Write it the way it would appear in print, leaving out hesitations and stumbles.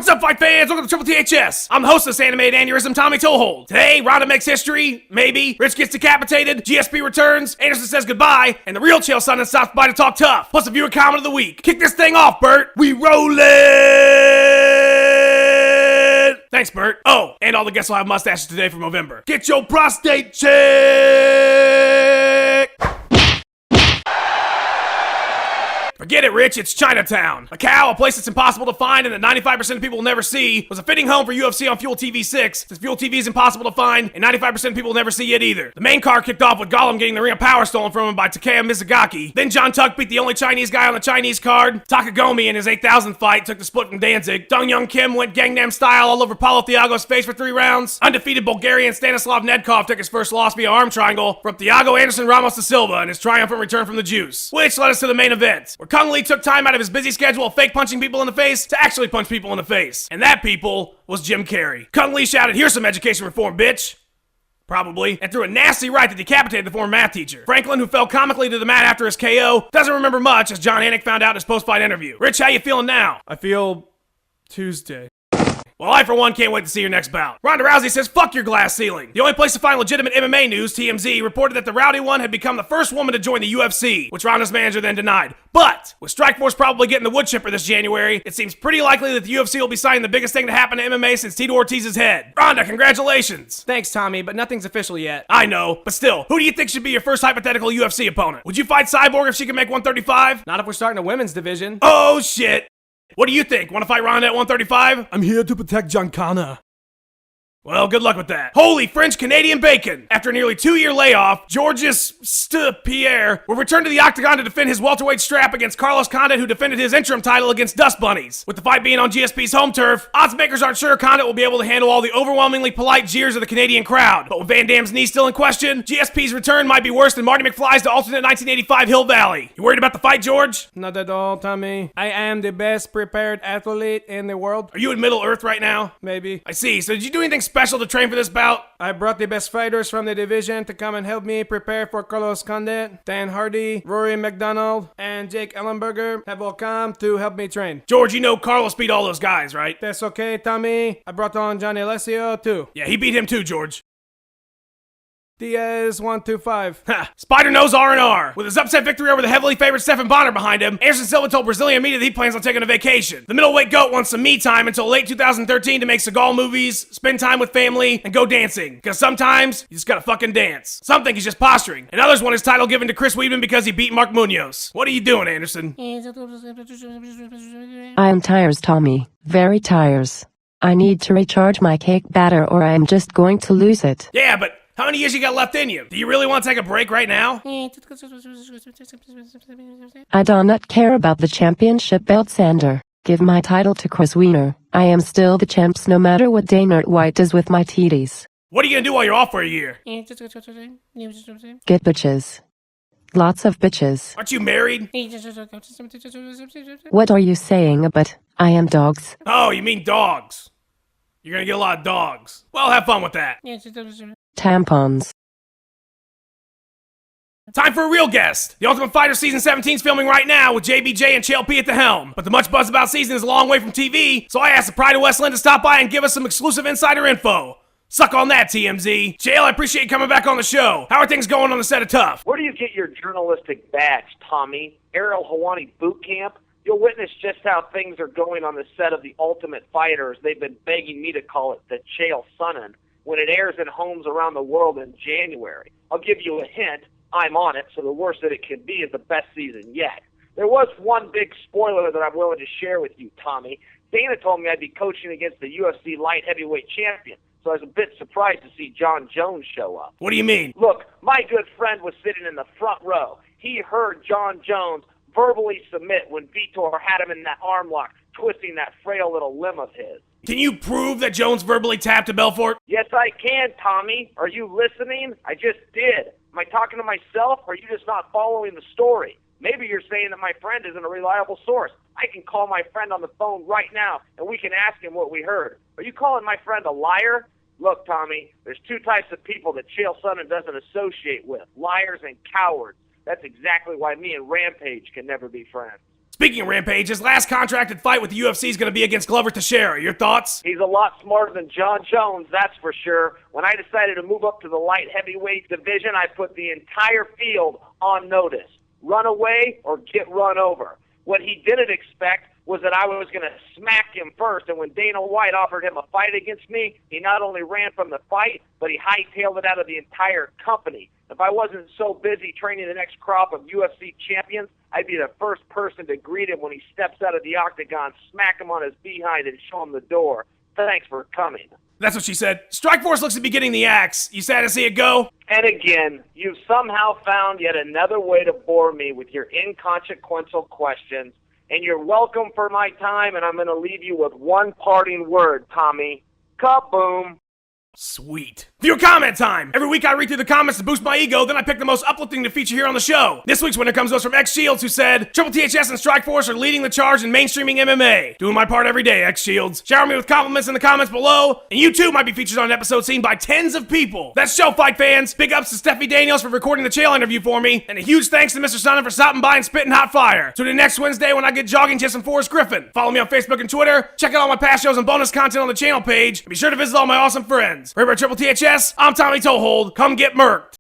What's up, fight fans? Welcome to Triple Ttths. I'm the host of this animated aneurysm, Tommy Toehold. Today, Ronda makes history, maybe. Rich gets decapitated, GSP returns, Anderson says goodbye, and the real Chael Sonnen stops by to talk tough. Plus a viewer comment of the week. Kick this thing off, Bert. We rollin'! Thanks, Bert. Oh, and all the guests will have mustaches today for Movember. Get your prostate checked! Forget it, Rich, it's Chinatown. Macau, a place that's impossible to find and that 95% of people will never see, was a fitting home for UFC on Fuel TV 6, since Fuel TV is impossible to find and 95% of people will never see it either. The main card kicked off with Gollum getting the Ring of Power stolen from him by Takeya Mizugaki. Then John Tuck beat the only Chinese guy on the Chinese card. Takagomi in his 8,000th fight took the split from Danzig. Dong Young Kim went Gangnam style all over Paulo Thiago's face for 3 rounds. Undefeated Bulgarian Stanislav Nedkov took his first loss via arm triangle from Thiago Anderson Ramos to Silva in his triumphant return from the juice. Which led us to the main event, where Kung Lee took time out of his busy schedule of fake punching people in the face to actually punch people in the face. And that people was Jim Carrey. Kung Lee shouted, "Here's some education reform, bitch." Probably, and threw a nasty right that decapitated the former math teacher. Franklin, who fell comically to the mat after his KO, doesn't remember much, as John Anik found out in his post-fight interview. Rich, how you feeling now? I feel Tuesday. Well, I, for one, can't wait to see your next bout. Ronda Rousey says, fuck your glass ceiling. The only place to find legitimate MMA news, TMZ, reported that the Rowdy One had become the first woman to join the UFC, which Ronda's manager then denied. But, with Strikeforce probably getting the wood chipper this January, it seems pretty likely that the UFC will be signing the biggest thing to happen to MMA since Tito Ortiz's head. Ronda, congratulations! Thanks, Tommy, but nothing's official yet. I know, but still, who do you think should be your first hypothetical UFC opponent? Would you fight Cyborg if she can make 135? Not if we're starting a women's division. Oh, shit! What do you think? Want to fight Ronda at 135? I'm here to protect Giancana. Well, good luck with that. Holy French-Canadian bacon! After a nearly 2-year layoff, Georges Pierre will return to the octagon to defend his welterweight strap against Carlos Condit, who defended his interim title against Dust Bunnies. With the fight being on GSP's home turf, odds makers aren't sure Condit will be able to handle all the overwhelmingly polite jeers of the Canadian crowd. But with Van Damme's knee still in question, GSP's return might be worse than Marty McFly's to alternate 1985 Hill Valley. You worried about the fight, George? Not at all, Tommy. I am the best prepared athlete in the world. Are you in Middle Earth right now? Maybe. I see. So did you do anything special to train for this bout? I brought the best fighters from the division to come and help me prepare for Carlos Condit. Dan Hardy, Rory McDonald, and Jake Ellenberger have all come to help me train. George, you know Carlos beat all those guys, right? That's okay, Tommy. I brought on Johnny Alessio, too. Yeah, he beat him too, George. Diaz 125. Ha! Spider knows R&R. With his upset victory over the heavily favored Stephan Bonner behind him, Anderson Silva told Brazilian media that he plans on taking a vacation. The middleweight GOAT wants some me time until late 2013 to make Seagal movies, spend time with family, and go dancing. Because sometimes, you just gotta fucking dance. Some think he's just posturing, and others want his title given to Chris Weidman because he beat Mark Munoz. What are you doing, Anderson? I am tired, Tommy. Very tired. I need to recharge my cake batter or I am just going to lose it. Yeah, but how many years you got left in you? Do you really want to take a break right now? I do not care about the championship belt, Sander. Give my title to Chris Wiener. I am still the champs no matter what Dana White does with my titties. What are you gonna do while you're off for a year? Get bitches. Lots of bitches. Aren't you married? What are you saying about I am dogs? Oh, you mean dogs. You're gonna get a lot of dogs. Well, have fun with that. Tampons. Time for a real guest. The Ultimate Fighter Season 17 is filming right now with JBJ and Chael P at the helm. But the much buzz about season is a long way from TV, so I asked the Pride of Westland to stop by and give us some exclusive insider info. Suck on that, TMZ. Chael, I appreciate you coming back on the show. How are things going on the set of Tough? Where do you get your journalistic badge, Tommy? Ariel Hawani Boot Camp? You'll witness just how things are going on the set of The Ultimate Fighter. They've been begging me to call it the Chael Sonnen when it airs in homes around the world in January. I'll give you a hint. I'm on it, so the worst that it can be is the best season yet. There was one big spoiler that I'm willing to share with you, Tommy. Dana told me I'd be coaching against the UFC light heavyweight champion, so I was a bit surprised to see John Jones show up. What do you mean? Look, my good friend was sitting in the front row. He heard John Jones verbally submit when Vitor had him in that arm lock, twisting that frail little limb of his. Can you prove that Jones verbally tapped to Belfort? Yes, I can, Tommy. Are you listening? I just did. Am I talking to myself, or are you just not following the story? Maybe you're saying that my friend isn't a reliable source. I can call my friend on the phone right now, and we can ask him what we heard. Are you calling my friend a liar? Look, Tommy, there's two types of people that Chael Sonnen doesn't associate with, liars and cowards. That's exactly why me and Rampage can never be friends. Speaking of Rampage, his last contracted fight with the UFC is going to be against Glover Teixeira. Your thoughts? He's a lot smarter than John Jones, that's for sure. When I decided to move up to the light heavyweight division, I put the entire field on notice. Run away or get run over. What he didn't expect was that I was going to smack him first, and when Dana White offered him a fight against me, he not only ran from the fight, but he hightailed it out of the entire company. If I wasn't so busy training the next crop of UFC champions, I'd be the first person to greet him when he steps out of the octagon, smack him on his behind, and show him the door. Thanks for coming. That's what she said. Strikeforce looks to be getting the axe. You sad to see it go? And again, you've somehow found yet another way to bore me with your inconsequential questions. And you're welcome for my time, and I'm going to leave you with one parting word, Tommy. Kaboom. Sweet. Viewer comment time! Every week I read through the comments to boost my ego, then I pick the most uplifting to feature here on the show. This week's winner comes to us from X Shields, who said, Triple THS and Strikeforce are leading the charge in mainstreaming MMA. Doing my part every day, X Shields. Shower me with compliments in the comments below, and you too might be featured on an episode seen by tens of people. That's show, fight fans. Big ups to Steffi Daniels for recording the Chael interview for me, and a huge thanks to Mr. Sonnen for stopping by and spitting hot fire. Tune in next Wednesday when I get jogging tips from Forrest Griffin. Follow me on Facebook and Twitter. Check out all my past shows and bonus content on the channel page, and be sure to visit all my awesome friends. Remember Triple THS, I'm Tommy Toehold. Come get murked.